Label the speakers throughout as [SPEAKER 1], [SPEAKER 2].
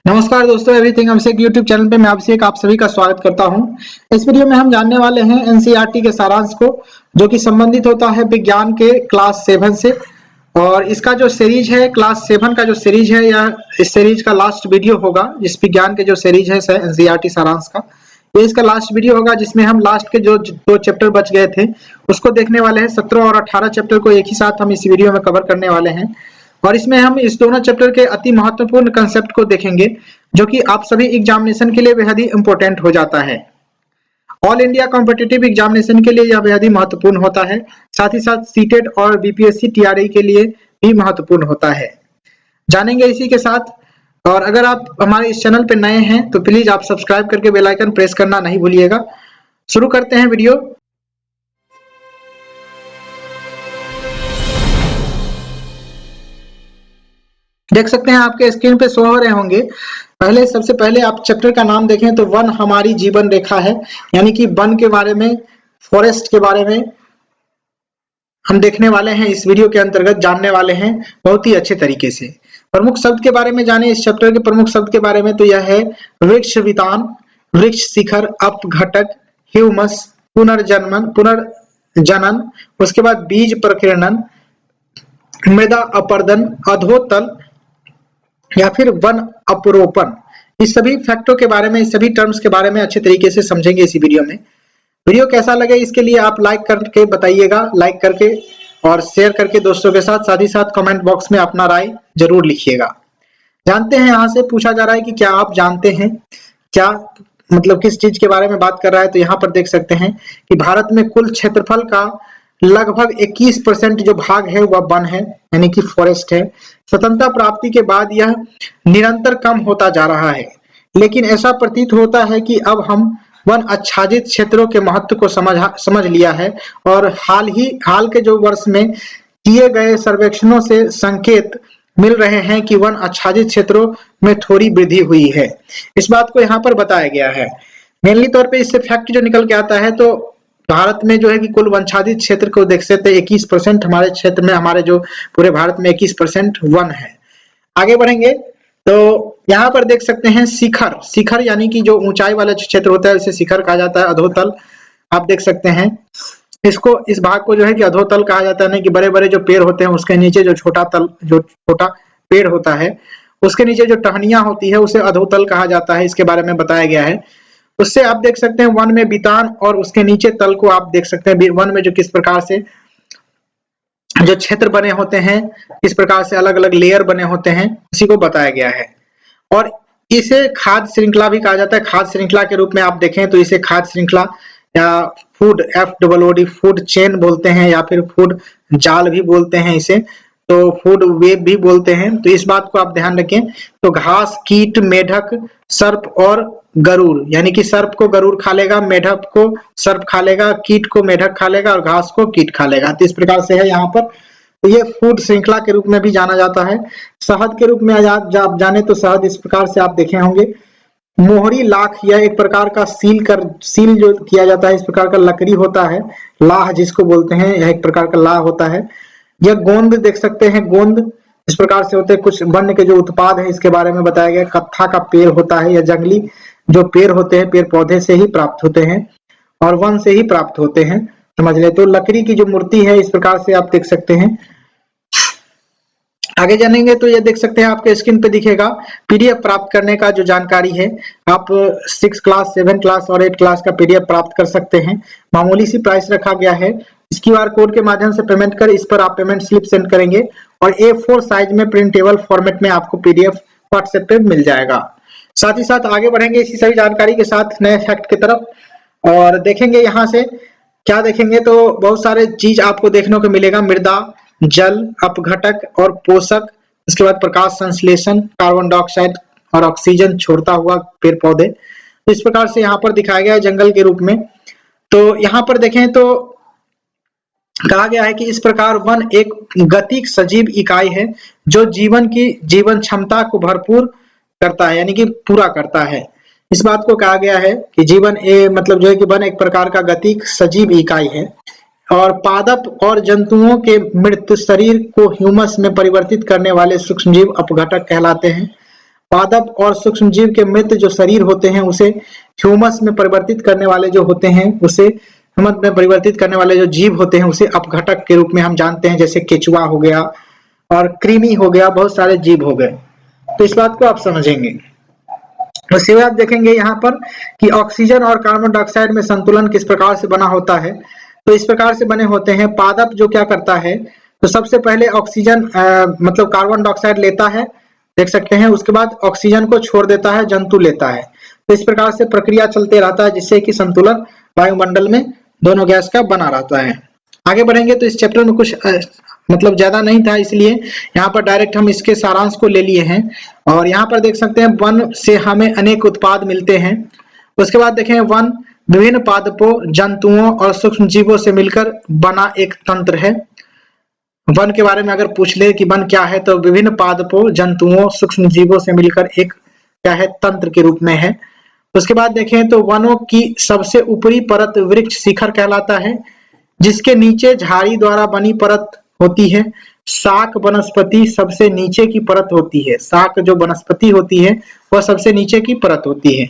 [SPEAKER 1] नमस्कार दोस्तों, एवरीथिंग हमसे एक यूट्यूब चैनल पे मैं आपसे आप सभी का स्वागत करता हूं। इस वीडियो में हम जानने वाले हैं एनसीईआरटी के सारांश को, जो कि संबंधित होता है विज्ञान के क्लास 7 से। और इसका जो सीरीज है क्लास 7 का जो सीरीज है, यह इस सीरीज का लास्ट वीडियो होगा। इस विज्ञान के जो सीरीज है एनसीईआरटी सारांश का, ये इसका लास्ट वीडियो होगा, जिसमें हम लास्ट के जो 2 चैप्टर बच गए थे उसको देखने वाले हैं। 17 और 18 चैप्टर को एक ही साथ हम इस वीडियो में कवर करने वाले हैं। और इसमें हम इस दोनों चैप्टर के अति महत्वपूर्ण कंसेप्ट को देखेंगे, जो कि आप सभी एग्जामिनेशन के लिए बेहद ही इंपॉर्टेंट हो जाता है। ऑल इंडिया कॉम्पिटिटिव एग्जामिनेशन के लिए यह बेहद ही महत्वपूर्ण होता है। साथ ही साथ सीटेट और बीपीएससी टीआरई के लिए भी महत्वपूर्ण होता है। जानेंगे इसी के साथ। और अगर आप हमारे इस चैनल पे नए हैं तो प्लीज आप सब्सक्राइब करके बेल आइकन प्रेस करना नहीं भूलिएगा। शुरू करते हैं वीडियो। देख सकते हैं आपके स्क्रीन पे शो हो रहे होंगे। सबसे पहले आप चैप्टर का नाम देखें तो वन हमारी जीवन रेखा है, यानी कि वन के बारे में, फॉरेस्ट के बारे में हम देखने वाले हैं। इस वीडियो के अंतर्गत जानने वाले हैं बहुत ही अच्छे तरीके से। प्रमुख शब्द के बारे में जाने इस चैप्टर के प्रमुख शब्द के बारे में, तो यह है वृक्ष वितान, वृक्ष शिखर, अपघटक, ह्यूमस, पुनर्जनन, उसके बाद बीज प्रकीर्णन, मृदा अपरदन, अधोतल या फिर वन अपरोपण। इस सभी फैक्टों के बारे में, इस सभी टर्म्स के बारे में अच्छे तरीके से समझेंगे इसी वीडियो में। वीडियो कैसा लगे इसके लिए आप लाइक करके बताइएगा, लाइक करके और शेयर करके दोस्तों के साथ। साथ ही साथ कमेंट बॉक्स में अपना राय जरूर लिखिएगा। जानते हैं, यहाँ से पूछा जा रहा है कि क्या आप जानते हैं, क्या मतलब किस चीज के बारे में बात कर रहा है। तो यहाँ पर देख सकते हैं कि भारत में कुल क्षेत्रफल का लगभग 21% जो भाग है वह वन है, यानी कि फॉरेस्ट है। स्वतंत्रता प्राप्ति के बाद यह निरंतर कम होता जा रहा है, लेकिन ऐसा प्रतीत होता है कि अब हम वन आच्छादित क्षेत्रों के महत्व को समझ लिया है। और हाल के जो वर्ष में किए गए सर्वेक्षणों से संकेत मिल रहे हैं कि वन आच्छादित क्षेत्रों में थोड़ी वृद्धि हुई है। इस बात को यहाँ पर बताया गया है। मेनली तौर पे इससे फैक्ट जो निकल के आता है, तो भारत में जो है कि कुल वनच्छादित क्षेत्र को देख सकते हैं 21% हमारे क्षेत्र में, हमारे जो पूरे भारत में 21% वन है। आगे बढ़ेंगे तो यहाँ पर देख सकते हैं शिखर यानी कि जो ऊंचाई वाला क्षेत्र होता है उसे शिखर कहा जाता है। अधोतल आप देख सकते हैं, इस भाग को जो है कि अधोतल कहा जाता है। नहीं कि बड़े बड़े जो पेड़ होते हैं उसके नीचे जो छोटा पेड़ होता है उसके नीचे जो टहनियां होती है उसे अधोतल कहा जाता है। इसके बारे में बताया गया है। उससे आप देख सकते हैं वन में बितान और उसके नीचे तल को आप देख सकते हैं। वन में जो किस प्रकार से जो क्षेत्र बने होते हैं, किस प्रकार से अलग अलग लेयर बने होते हैं, उसी को बताया गया है। और इसे खाद्य श्रृंखला भी कहा जाता है। खाद्य श्रृंखला के रूप में आप देखें तो इसे खाद्य श्रृंखला या फूड FOOD फूड चेन बोलते हैं, या फिर फूड जाल भी बोलते हैं इसे, तो फूड वेब भी बोलते हैं। तो इस बात को आप ध्यान रखें। तो घास, कीट, मेढक, सर्प और गरुड़, यानी कि सर्प को गरुड़ खा लेगा, मेढक को सर्प खा लेगा, कीट को मेढक खा लेगा और घास को कीट खा लेगा। तो इस प्रकार से है यहाँ पर। तो ये फूड श्रृंखला के रूप में भी जाना जाता है। शहद के रूप में आप जाने तो शहद इस प्रकार से आप देखे होंगे। मोहरी लाख, यह एक प्रकार का सील जो किया जाता है, इस प्रकार का लकड़ी होता है, लाह जिसको बोलते हैं, यह एक प्रकार का लाह होता है। यह गोंद देख सकते हैं, गोंद इस प्रकार से होते हैं। कुछ वन्य के जो उत्पाद है इसके बारे में बताया गया। कत्था का पेड़ होता है, या जंगली जो पेड़ होते हैं, पेड़ पौधे से ही प्राप्त होते हैं और वन से ही प्राप्त होते हैं, समझ ले। तो लकड़ी की जो मूर्ति है इस प्रकार से आप देख सकते हैं। आगे जानेंगे तो ये देख सकते हैं आपके स्क्रीन पे दिखेगा PDF प्राप्त करने का जो जानकारी है। आप 6 क्लास, 7 क्लास और 8 क्लास का PDF प्राप्त कर सकते हैं। मामूली सी प्राइस रखा गया है। इस QR कोड के माध्यम से पेमेंट कर इस पर आप पेमेंट स्लिप सेंड करेंगे और A4 साइज में प्रिंटेबल फॉर्मेट में आपको PDF व्हाट्सएप पे मिल जाएगा। साथ ही साथ आगे बढ़ेंगे इसी सभी जानकारी के साथ नए फैक्ट की तरफ और देखेंगे यहाँ से क्या देखेंगे। तो बहुत सारे चीज आपको देखने को मिलेगा। मृदा, जल, अपघटक और पोषक, इसके बाद प्रकाश संश्लेषण, कार्बन डाइऑक्साइड और ऑक्सीजन छोड़ता हुआ पेड़ पौधे, तो इस प्रकार से यहाँ पर दिखाया गया है जंगल के रूप में। तो यहाँ पर देखें तो कहा गया है कि इस प्रकार वन एक गतिक सजीव इकाई है जो जीवन की जीवन क्षमता को भरपूर करता है, यानी कि पूरा करता है। इस बात को कहा गया है कि जीवन मतलब जो है कि वन एक प्रकार का गतिक सजीव इकाई है और पादप और जंतुओं के मृत शरीर को ह्यूमस में परिवर्तित करने वाले सूक्ष्मजीव अपघटक कहलाते हैं। पादप और सूक्ष्म जीव के मृत जो शरीर होते हैं उसे ह्यूमस में परिवर्तित करने वाले जो होते हैं, उसे ह्यूमस में परिवर्तित करने वाले जो जीव होते हैं उसे अपघटक के रूप में हम जानते हैं, जैसे केचुआ हो गया और कृमि हो गया, बहुत सारे जीव हो गए। तो इस बात को आप समझेंगे। उसके बाद देखेंगे यहाँ पर कि ऑक्सीजन और कार्बन डाइऑक्साइड में संतुलन किस प्रकार से बना होता है। तो इस प्रकार से बने होते हैं। पादप जो क्या करता है, तो सबसे पहले ऑक्सीजन मतलब कार्बन डाइऑक्साइड लेता है, देख सकते हैं, उसके बाद ऑक्सीजन को छोड़ देता है, जंतु लेता है। तो इस प्रकार से प्रक्रिया चलते रहता है जिससे कि संतुलन वायुमंडल में दोनों गैस का बना रहता है। आगे बढ़ेंगे तो इस चैप्टर में कुछ मतलब ज्यादा नहीं था, इसलिए यहाँ पर डायरेक्ट हम इसके सारांश को ले लिए हैं। और यहाँ पर देख सकते हैं वन से हमें अनेक उत्पाद मिलते हैं। उसके बाद देखें वन विभिन्न पादपों, जंतुओं और सूक्ष्म जीवों से मिलकर बना एक तंत्र है। वन के बारे में अगर पूछ ले कि वन क्या है, तो विभिन्न पादपों, जंतुओं, सूक्ष्म जीवों से मिलकर एक क्या है, तंत्र के रूप में है। उसके बाद देखें तो वनों की सबसे ऊपरी परत वृक्ष शिखर कहलाता है, जिसके नीचे झाड़ी द्वारा बनी परत होती है। शाक वनस्पति सबसे नीचे की परत होती है। शाक जो वनस्पति होती है वह सबसे नीचे की परत होती है।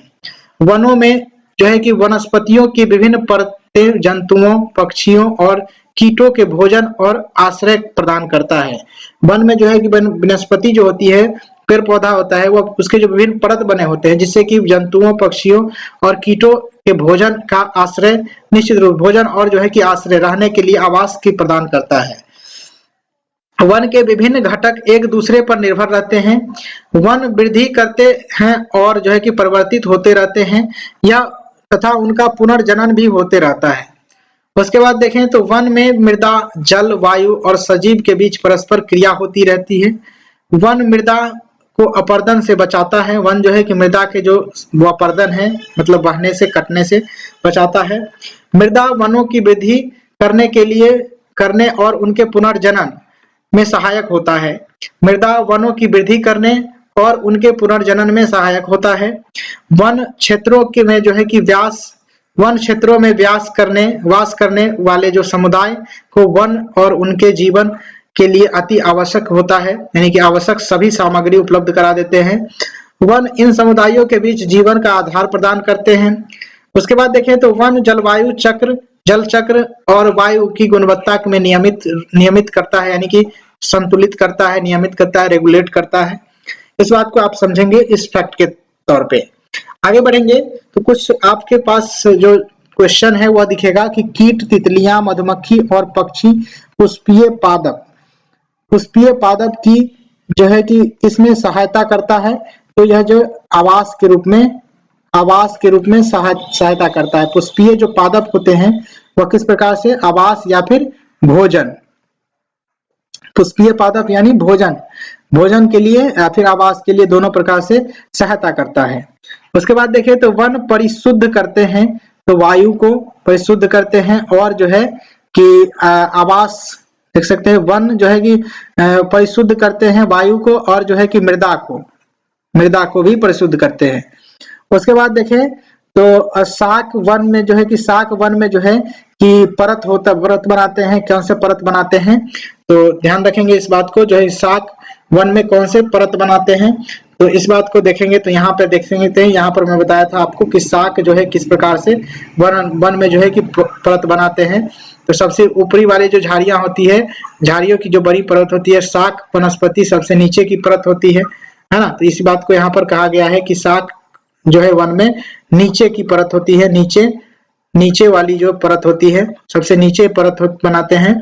[SPEAKER 1] वनों में जो है कि वनस्पतियों की विभिन्न परतें जंतुओं, पक्षियों और कीटों के भोजन और आश्रय प्रदान करता है। वन में जो है कि वनस्पति जो होती है, पेड़ पौधा होता है, वह उसके जो विभिन्न परत बने होते हैं जिससे कि जंतुओं, पक्षियों और कीटों के भोजन का आश्रय, निश्चित रूप भोजन और जो है कि आश्रय, रहने के लिए आवास की प्रदान करता है। वन के विभिन्न घटक एक दूसरे पर निर्भर रहते हैं। वन वृद्धि करते हैं और जो है कि परिवर्तित होते रहते हैं, या तथा उनका पुनर्जनन भी होते रहता है। उसके बाद देखें तो वन में मृदा, जल, वायु और सजीव के बीच परस्पर क्रिया होती रहती है। वन मृदा को अपर्दन से बचाता है। वन जो है कि मृदा के जो अपर्दन है, मतलब बहने से, कटने से बचाता है। मृदा वनों की वृद्धि करने और उनके पुनर्जनन में सहायक होता है। मृदा वनों की वृद्धि करने और उनके पुनर्जनन में सहायक होता है। वन क्षेत्रों के में जो है कि वन क्षेत्रों में वास करने वाले जो समुदाय को वन और उनके जीवन के लिए अति आवश्यक होता है, यानी कि आवश्यक सभी सामग्री उपलब्ध करा देते हैं। वन इन समुदायों के बीच जीवन का आधार प्रदान करते हैं। उसके बाद देखें तो वन जलवायु चक्र, जल चक्र और वायु की गुणवत्ता में नियमित करता है, यानी कि संतुलित करता है, नियमित करता है, रेगुलेट करता है। इस बात को आप समझेंगे इस फैक्ट के तौर पे। आगे बढ़ेंगे तो कुछ आपके पास जो क्वेश्चन है वह दिखेगा कि कीट, तितलियां, मधुमक्खी और पक्षी पुष्पीय पादप की जो है कि इसमें सहायता करता है। तो यह जो आवास के रूप में सहायता करता है। पुष्पीय जो पादप होते हैं वह किस प्रकार से आवास या फिर भोजन, पुष्पीय पादप यानी भोजन के लिए या फिर आवास के लिए, दोनों प्रकार से सहायता करता है। उसके बाद देखें तो वन परिशुद्ध करते हैं, तो वायु को परिशुद्ध करते हैं और जो है कि आवास, देख सकते हैं वन जो है कि परिशुद्ध करते हैं वायु को और जो है कि मृदा को भी परिशुद्ध करते हैं। उसके बाद देखें तो शाक वन में जो है कि परत बनाते हैं। कौन से परत बनाते हैं, तो ध्यान रखेंगे इस बात को, जो है शाक वन में कौन से परत बनाते हैं, तो इस बात को देखेंगे। तो यहाँ पे देखेंगे तो यहाँ पर मैं बताया था आपको कि शाक जो है किस प्रकार से वन में जो है कि परत बनाते हैं। तो सबसे ऊपरी वाली जो झाड़ियां होती है, झाड़ियों की जो बड़ी परत होती है, शाक वनस्पति सबसे नीचे की परत होती है ना। तो इस बात को यहाँ पर कहा गया है कि शाक जो है वन में नीचे की परत होती है, नीचे वाली जो परत होती है, सबसे नीचे परत बनाते हैं।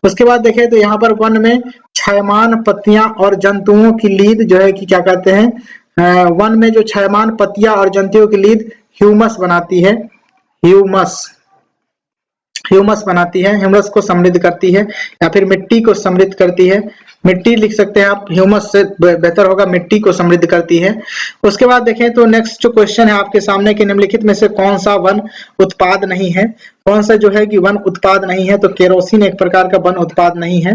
[SPEAKER 1] उसके बाद देखें तो यहाँ पर वन में छायमान पत्तियां और जंतुओं की लीद जो है कि क्या कहते हैं, वन में जो छायमान पत्तियां और जंतुओं की लीद ह्यूमस बनाती है, ह्यूमस को समृद्ध करती है या फिर मिट्टी को समृद्ध करती है। मिट्टी लिख सकते हैं आप, ह्यूमस से बेहतर होगा, मिट्टी को समृद्ध करती है। उसके बाद देखें तो नेक्स्ट जो क्वेश्चन है आपके सामने कि निम्नलिखित में से कौन सा वन उत्पाद नहीं है, कौन सा जो है कि वन उत्पाद नहीं है, तो केरोसिन एक प्रकार का वन उत्पाद नहीं है।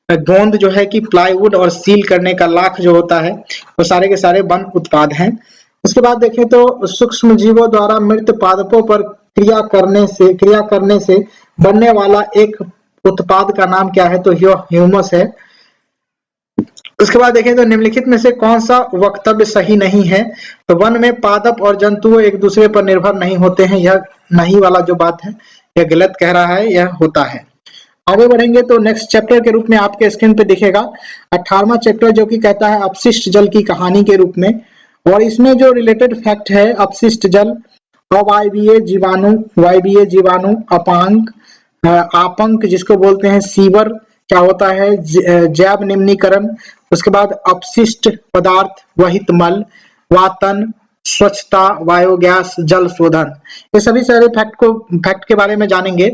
[SPEAKER 1] गोंद जो है कि प्लाईवुड और सील करने का लाख जो होता है वो सारे के सारे वन उत्पाद हैं। उसके बाद देखें तो सूक्ष्म जीवों द्वारा मृत पादपों पर क्रिया करने से बनने वाला एक उत्पाद का नाम क्या है, तो यह ह्यूमस है। उसके बाद देखें तो निम्नलिखित में से कौन सा वक्तव्य सही नहीं है। तो वन में पादप और जंतु एक दूसरे पर निर्भर नहीं होते हैं, यह नहीं वाला जो बात है यह गलत कह रहा है, यह होता है। आगे बढ़ेंगे तो नेक्स्ट चैप्टर के रूप में आपके स्क्रीन पे दिखेगा 18वां चैप्टर, जो कि कहता है अपशिष्ट जल की कहानी के रूप में। और इसमें जो रिलेटेड फैक्ट है अपशिष्ट जल, अवायवीय जीवाणु, वायवीय जीवाणु, अपांक, आपंक जिसको बोलते हैं सीवर क्या होता है, जैव निम्नीकरण, उसके बाद अपशिष्ट पदार्थ, वहित मल, वातन, स्वच्छता, बायोगैस, जल शोधन, ये सभी सारे फैक्ट के बारे में जानेंगे।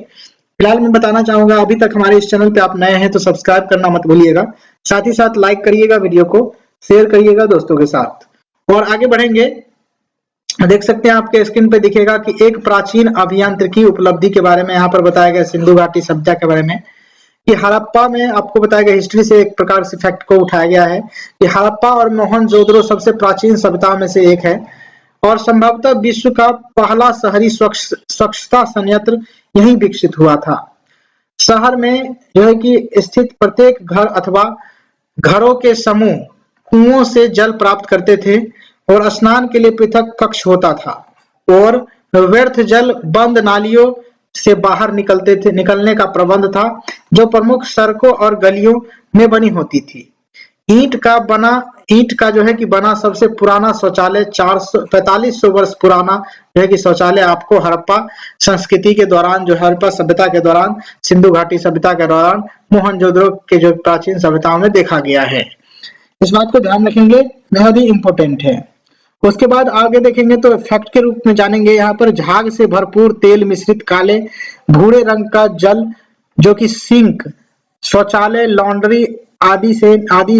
[SPEAKER 1] फिलहाल मैं बताना चाहूंगा अभी तक हमारे इस चैनल पे आप नए हैं तो सब्सक्राइब करना मत भूलिएगा, साथ ही साथ लाइक करिएगा, वीडियो को शेयर करिएगा दोस्तों के साथ। और आगे बढ़ेंगे, देख सकते हैं आपके स्क्रीन पे दिखेगा कि एक प्राचीन अभियांत्रिकी उपलब्धि के बारे में यहाँ पर बताया गया सिंधु घाटी सभ्यता के बारे में, कि हड़प्पा में आपको बताया गया हिस्ट्री से एक प्रकार से फैक्ट को उठाया गया है कि हड़प्पा और मोहनजोदड़ो सबसे प्राचीन सभ्यता में से एक है और संभवतः विश्व का पहला शहरी स्वच्छता संयंत्र यहीं विकसित हुआ था। शहर में जो है कि स्थित प्रत्येक घर अथवा घरों के समूह कुओं से जल प्राप्त करते थे और स्नान के लिए पृथक कक्ष होता था और व्यर्थ जल बंद नालियों से बाहर निकलने का प्रबंध था, जो प्रमुख सड़कों और गलियों में बनी होती थी। ईंट का जो है कि बना सबसे पुराना शौचालय 4500 वर्ष पुराना जो है कि शौचालय आपको हड़प्पा संस्कृति के दौरान, जो हड़प्पा सभ्यता के दौरान, सिंधु घाटी सभ्यता के दौरान, मोहनजोदड़ो के जो प्राचीन सभ्यताओं में देखा गया है। इस बात को ध्यान रखेंगे, बहुत ही इंपॉर्टेंट है। उसके बाद आगे देखेंगे तो फैक्ट के रूप में जानेंगे यहाँ पर झाग से भरपूर तेल मिश्रित काले भूरे रंग का जल जो कि सिंक, शौचालय, लॉन्ड्री आदि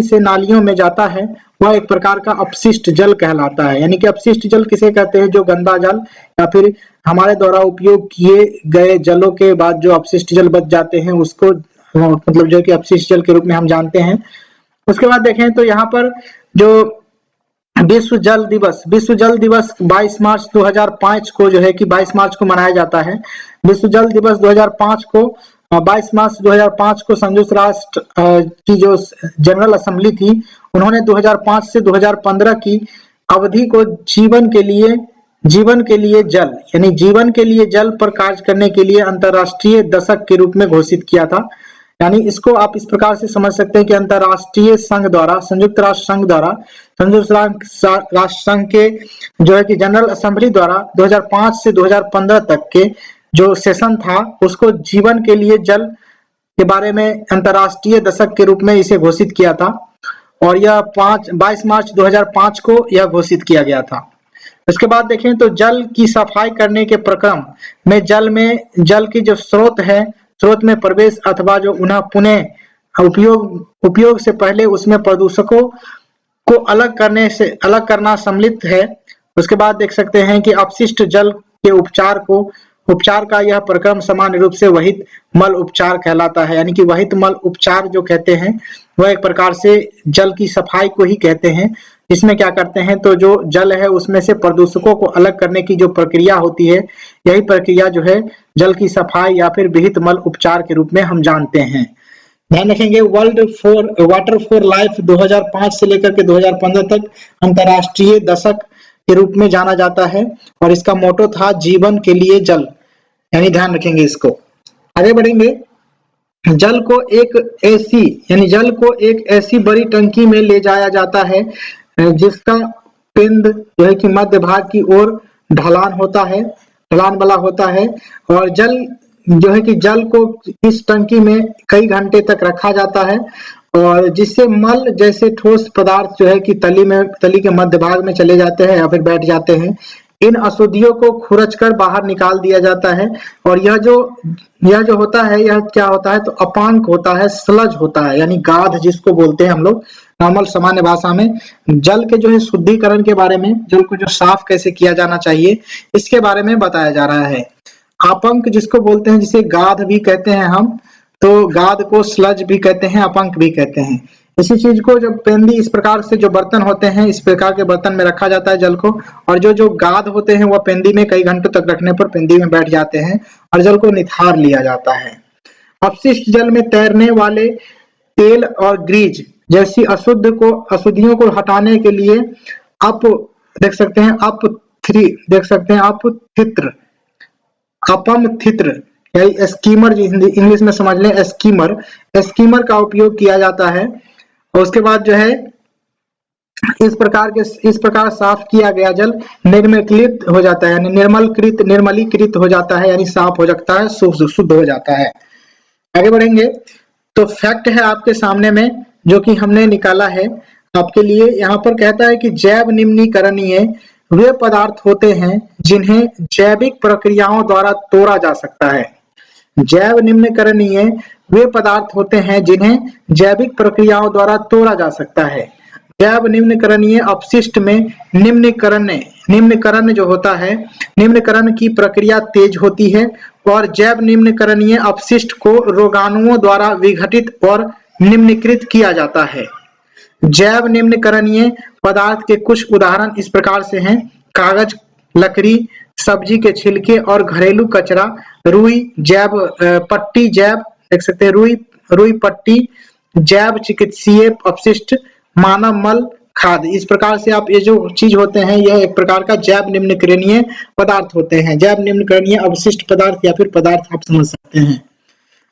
[SPEAKER 1] से नालियों में जाता है, वह एक प्रकार का अपशिष्ट जल कहलाता है। यानी कि अपशिष्ट जल किसे कहते हैं, जो गंदा जल या फिर हमारे द्वारा उपयोग किए गए जलों के बाद जो अपशिष्ट जल बच जाते हैं उसको मतलब जो कि अपशिष्ट जल के रूप में हम जानते हैं। उसके बाद देखें तो यहाँ पर जो विश्व जल दिवस 22 मार्च 2005 को जो है कि 22 मार्च को मनाया जाता है। विश्व जल दिवस 2005 को 22 मार्च 2005 को संयुक्त राष्ट्र की जो जनरल असेंबली थी उन्होंने 2005 से 2015 की अवधि को जीवन के लिए जल यानी जीवन के लिए जल पर कार्य करने के लिए अंतर्राष्ट्रीय दशक के रूप में घोषित किया था। यानी इसको आप इस प्रकार से समझ सकते हैं कि अंतर्राष्ट्रीय संघ द्वारा, संयुक्त राष्ट्र संघ द्वारा, संयुक्त राष्ट्र संघ के जो है कि जनरल असेंबली द्वारा 2005 से 2015 तक के जो सेशन था उसको जीवन के लिए जल के बारे में अंतर्राष्ट्रीय दशक के रूप में इसे घोषित किया था और यह 22 मार्च 2005 को यह घोषित किया गया था। उसके बाद देखें तो जल की सफाई करने के प्रक्रम में जल की जो स्रोत में प्रवेश अथवा जो पुनः उपयोग से पहले उसमें प्रदूषकों को अलग करना सम्मिलित है। उसके बाद देख सकते हैं कि अपशिष्ट जल के उपचार का यह प्रक्रम सामान्य रूप से वहित मल उपचार कहलाता है। यानी कि वहित मल उपचार जो कहते हैं वह एक प्रकार से जल की सफाई को ही कहते हैं। इसमें क्या करते हैं तो जो जल है उसमें से प्रदूषकों को अलग करने की जो प्रक्रिया होती है, यही प्रक्रिया जो है जल की सफाई या फिर विहित मल उपचार के रूप में हम जानते हैं। ध्यान रखेंगे वर्ल्ड वाटर फॉर लाइफ 2005 से लेकर के 2015 तक अंतर्राष्ट्रीय दशक के रूप में जाना जाता है और इसका मोटो था जीवन के लिए जल, यानी ध्यान रखेंगे इसको। आगे बढ़ेंगे, जल को एक ऐसी बड़ी टंकी में ले जाया जाता है जिसका पिंड जो है कि मध्य भाग की ओर ढलान वाला होता है और जल को इस टंकी में कई घंटे तक रखा जाता है और जिससे मल जैसे ठोस पदार्थ जो है कि तली के मध्य भाग में चले जाते हैं या फिर बैठ जाते हैं। इन अशुद्धियों को खुरचकर बाहर निकाल दिया जाता है और यह जो होता है यह क्या होता है तो अपांक होता है, स्लज होता है, यानी गाद जिसको बोलते हैं हम लोग नॉर्मल सामान्य भाषा में। जल के जो है शुद्धिकरण के बारे में, जल को जो साफ कैसे किया जाना चाहिए इसके बारे में बताया जा रहा है। अपंक जिसको बोलते हैं, जिसे गाद भी कहते हैं हम, तो गाद को स्लज भी कहते हैं, अपंक भी कहते हैं। इसी चीज को जब पेंदी इस प्रकार से जो बर्तन होते हैं इस प्रकार के बर्तन में रखा जाता है जल को, और जो गाद होते हैं वह पेंदी में कई घंटों तक रखने पर पेंदी में बैठ जाते हैं और जल को निथार लिया जाता है। अपशिष्ट जल में तैरने वाले तेल और ग्रीज जैसी अशुद्धियों को हटाने के लिए अप देख सकते हैं अपथ्री देख सकते हैं अपथित्र अपमथित्र यानी स्कीमर इंग्लिश में समझ लें स्कीमर का उपयोग किया जाता है। और उसके बाद जो है इस प्रकार साफ किया गया जल निर्मलीकृत हो जाता है, यानी निर्मलीकृत हो जाता है, यानी साफ हो जाता है, शुद्ध हो जाता है। आगे बढ़ेंगे तो फैक्ट है आपके सामने में जो कि हमने निकाला है आपके लिए। यहाँ पर कहता है कि जैव निम्नीकरणीय वे पदार्थ होते हैं जिन्हें जैविक प्रक्रियाओं द्वारा तोड़ा जा सकता है। जैव निम्नीकरणीय वे पदार्थ होते हैं जिन्हें जैविक प्रक्रियाओं द्वारा तोड़ा जा सकता है। जैव निम्नीकरणीय अपशिष्ट में निम्नीकरण जो होता है, निम्नीकरण की प्रक्रिया तेज होती है और जैव निम्नीकरणीय अपशिष्ट को रोगाणुओं द्वारा विघटित और निम्नीकृत किया जाता है। जैव निम्नीकरणीय पदार्थ के कुछ उदाहरण इस प्रकार से हैं: कागज, लकड़ी, सब्जी के छिलके और घरेलू कचरा, रुई पट्टी जैव देख सकते हैं रुई पट्टी, जैव चिकित्सीय अपशिष्ट, मानव मल, खाद। इस प्रकार से आप ये जो चीज होते हैं यह एक प्रकार का जैव निम्नीकरणीय पदार्थ होते हैं, जैव निम्नीकरणीय अवशिष्ट पदार्थ या फिर पदार्थ आप समझ सकते हैं।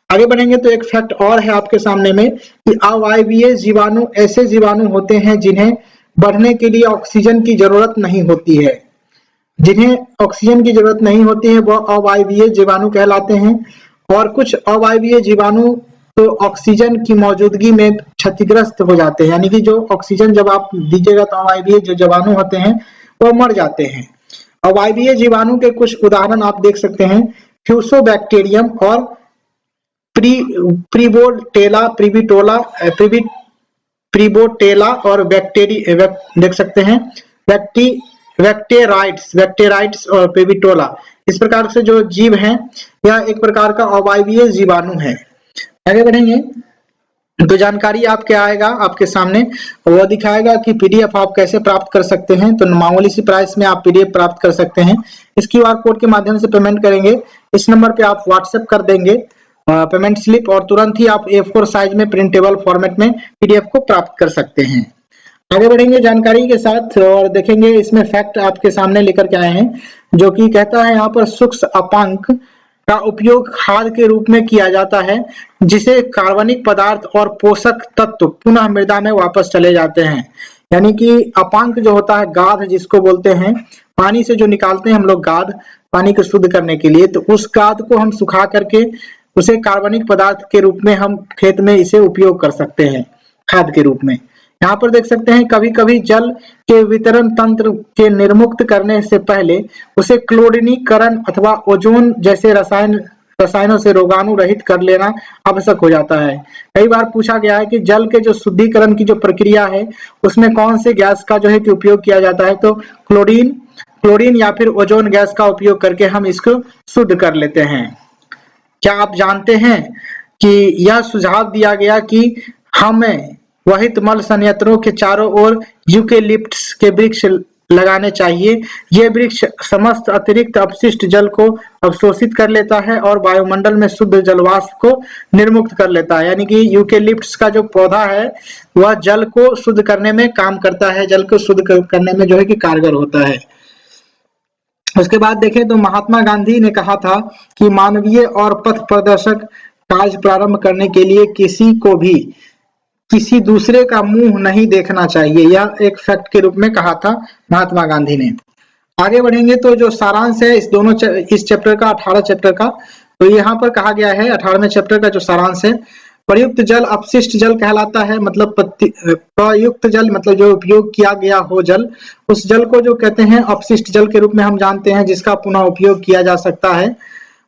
[SPEAKER 1] आगे बढ़ेंगे तो एक फैक्ट और है आपके सामने में कि अवायवीय जीवाणु ऐसे जीवाणु होते हैं जिन्हें बढ़ने के लिए ऑक्सीजन की जरूरत नहीं होती है। जिन्हें ऑक्सीजन की जरूरत नहीं होती है वह अवायवीय जीवाणु कहलाते हैं। और कुछ अवायवीय जीवाणु तो ऑक्सीजन की मौजूदगी में क्षतिग्रस्त हो जाते हैं, यानी कि जो ऑक्सीजन जब आप दीजिएगा तो अवायवीय जो जीवाणु होते हैं वह मर जाते हैं। अवायवीय जीवाणु के कुछ उदाहरण आप देख सकते हैं: फ्यूसोबैक्टीरियम और प्रीबोटेला और देख सकते हैं बैक्टेराइड्स और प्रीबिटोला। इस प्रकार से जो जीव हैं यह एक प्रकार का अवायवीय जीवाणु है। आगे बढ़ेंगे तो जानकारी आपके आएगा आपके सामने, वह दिखाएगा कि पीडीएफ आप कैसे प्राप्त कर सकते हैं। तो मामूली सी प्राइस में आप पीडीएफ प्राप्त कर सकते हैं। इस क्यूआर कोड के माध्यम से पेमेंट करेंगे, इस नंबर पे आप व्हाट्सएप कर देंगे पेमेंट स्लिप और तुरंत ही आप A4 साइज में प्रिंटेबल फॉर्मेट में पीडीएफ को प्राप्त कर सकते हैं। आगे बढ़ेंगे जानकारी के साथ और देखेंगे इसमें फैक्ट आपके सामने लेकर के आए हैं जो कि कहता है यहाँ पर सूक्ष्म अपांक का उपयोग खाद के रूप में किया जाता है जिसे कार्बनिक पदार्थ और पोषक तत्व पुनः मृदा में वापस चले जाते हैं। यानी कि अपांक जो होता है, गाद जिसको बोलते हैं, पानी से जो निकालते हैं हम लोग गाद पानी को शुद्ध करने के लिए, तो उस गाद को हम सुखा करके उसे कार्बनिक पदार्थ के रूप में हम खेत में इसे उपयोग कर सकते हैं खाद के रूप में। यहाँ पर देख सकते हैं कभी कभी जल के वितरण तंत्र के निर्मुक्त करने से पहले उसे क्लोरीनीकरण अथवा ओजोन जैसे रसायनों से रोगाणु रहित कर लेना आवश्यक हो जाता है। कई बार पूछा गया है कि जल के जो शुद्धिकरण की जो प्रक्रिया है उसमें कौन से गैस का जो है कि उपयोग किया जाता है, तो क्लोरीन या फिर ओजोन गैस का उपयोग करके हम इसको शुद्ध कर लेते हैं। क्या आप जानते हैं कि यह सुझाव दिया गया कि हमें वहित मल संयंत्रों के चारों ओर यूकेलिप्टस के वृक्ष लगाने चाहिए। ये वृक्ष समस्त अतिरिक्त अपशिष्ट जल को अवशोषित कर लेता है और वायुमंडल में शुद्ध जलवाष्प को निर्मुक्त कर लेता है। यानी कि यूकेलिप्टस का जो पौधा है वह जल को शुद्ध करने में काम करता है, जल को शुद्ध करने में जो है कि कारगर होता है। उसके बाद देखें तो महात्मा गांधी ने कहा था कि मानवीय और पथ प्रदर्शक कार्य प्रारंभ करने के लिए किसी को भी किसी दूसरे का मुंह नहीं देखना चाहिए। यह एक फैक्ट के रूप में कहा था महात्मा गांधी ने। आगे बढ़ेंगे तो जो सारांश है इस चैप्टर का 18 चैप्टर का, तो यहाँ पर कहा गया है 18वें चैप्टर का जो सारांश है, प्रयुक्त जल अपशिष्ट जल कहलाता है। मतलब प्रयुक्त जल मतलब जो उपयोग किया गया हो जल, उस जल को जो कहते हैं अपशिष्ट जल के रूप में हम जानते हैं जिसका पुनः उपयोग किया जा सकता है।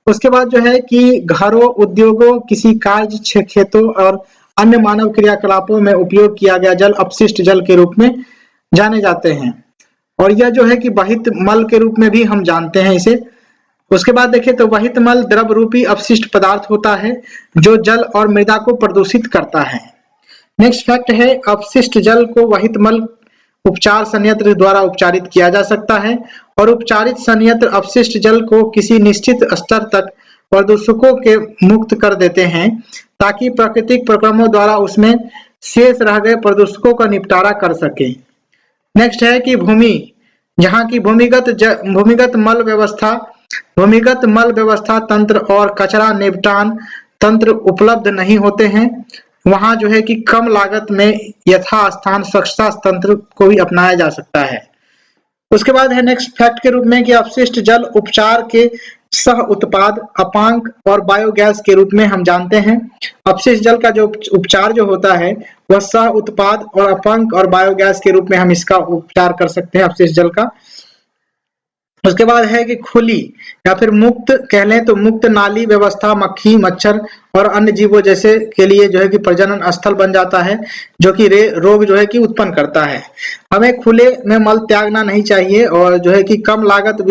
[SPEAKER 1] उसके बाद जो है कि घरों, उद्योगों, किसी कार्य, खेतों और अन्य मानव क्रियाकलापों में उपयोग किया गया जल अपशिष्ट जल के रूप में जाने जाते हैं। और यह जो है कि वहित मल के रूप में भी हम जानते हैं इसे। उसके बाद देखें तो वहित मल द्रव रूपी अपशिष्ट पदार्थ होता है जो जल और मृदा को प्रदूषित करता है। नेक्स्ट फैक्ट है अपशिष्ट जल को वहित मल उपचार संयंत्र द्वारा उपचारित किया जा सकता है और उपचारित संयंत्र अपशिष्ट जल को किसी निश्चित स्तर तक प्रदूषकों के मुक्त कर देते हैं ताकि प्राकृतिक प्रक्रमों द्वारा उसमें शेष रह गए प्रदूषकों का निपटारा कर सके। नेक्स्ट है कि भूमि, जहाँ की भूमिगत मल व्यवस्था तंत्र और कचरा निपटान तंत्र उपलब्ध नहीं होते हैं, वहां जो है कि कम लागत में यथास्थान स्वच्छता तंत्र को भी अपनाया जा सकता है। उसके बाद है नेक्स्ट फैक्ट के रूप में कि अपशिष्ट जल उपचार के सह उत्पाद अपांक और बायोगैस के रूप में हम जानते हैं। अपशिष्ट जल का जो उपचार जो होता है वह सह उत्पाद और अपांक और बायोगैस के रूप में हम इसका उपचार कर सकते हैं अपशिष्ट जल का। उसके बाद है कि खुली या फिर मुक्त कह लें तो मुक्त नाली व्यवस्था मक्खी मच्छर और अन्य जीवों जैसे के लिए जो है कि प्रजनन स्थल बन जाता है, जो कि रोग जो है कि उत्पन्न करता है। हमें खुले में मल त्यागना नहीं चाहिए और जो है कि कम लागत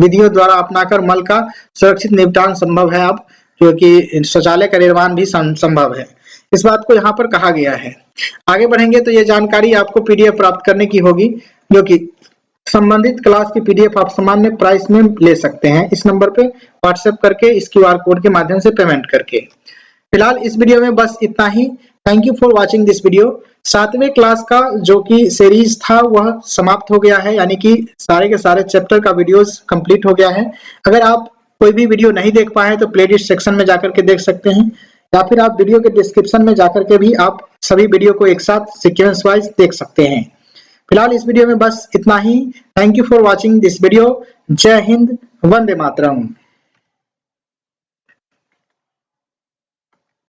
[SPEAKER 1] विधियों द्वारा अपनाकर मल का सुरक्षित निपटान संभव है। अब जो कि शौचालय का निर्माण भी संभव है, इस बात को यहाँ पर कहा गया है। आगे बढ़ेंगे तो ये जानकारी आपको पीडीएफ प्राप्त करने की होगी, जो कि संबंधित क्लास की पीडीएफ आप सामान्य प्राइस में ले सकते हैं इस नंबर पे व्हाट्सएप करके, इस क्यूआर कोड के माध्यम से पेमेंट करके। फिलहाल इस वीडियो में बस इतना ही। Thank you for watching this video. 7वें क्लास का जो कि सीरीज था वह समाप्त हो गया है, यानी कि सारे के सारे चैप्टर का वीडियोस कंप्लीट हो गया है। अगर आप कोई भी वीडियो नहीं देख पाए तो प्लेलिस्ट सेक्शन में जाकर के देख सकते हैं, या फिर आप वीडियो के डिस्क्रिप्शन में जाकर के भी आप सभी वीडियो को एक साथ सीक्वेंस वाइज देख सकते हैं। फिलहाल इस वीडियो में बस इतना ही। Thank you for watching this video. जय हिंद, वंदे मातरम।